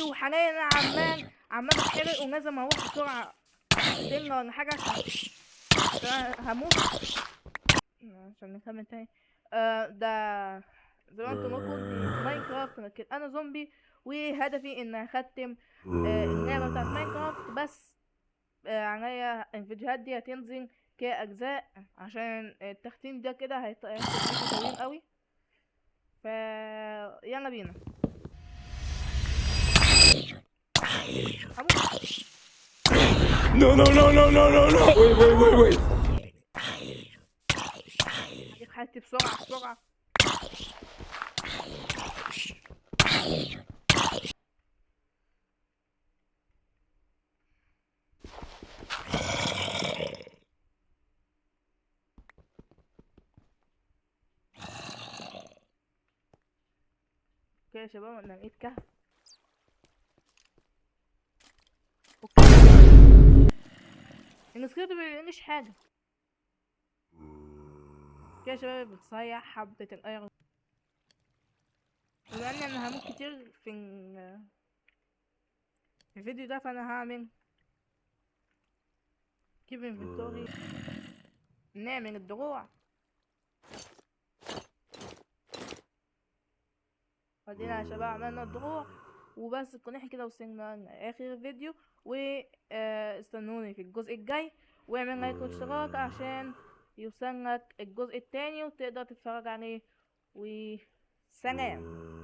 وحاليا انا عمال اتحرق ولازم اروح بسرعة سنة ولا حاجة عشان هموت. عشان نكمل تاني. ده زي ما انتم قلتوا دي ماينكرافت، لكن انا زومبي وهدفي ان اختم اللعبة بتاعت ماينكرافت. بس عليا الفيديوهات دي هتنزل كأجزاء عشان التختيم ده كده هياخد فيديو طويل قوي. ف يلا بينا. No, no, no, no, no, no, no. Wait. هجيب حالتي بسرعة بسرعة. اوكي يا شباب، انا لقيت كهف. اوكي السكريبت مبيقوليش حاجة. اوكي يا شباب، بتصيح حبة الايرون. بما اني انا هموت كتير في الفيديو ده، فانا هعمل كيف انفنتوري، نعمل الدروع. ودينا يا شباب عملنا الدروع وبس. نكون احنا كده وصلنا لاخر الفيديو، واستنوني في الجزء الجاي، واعمل لايك واشتراك عشان يوصلك الجزء التاني وتقدر تتفرج عليه. وسلام.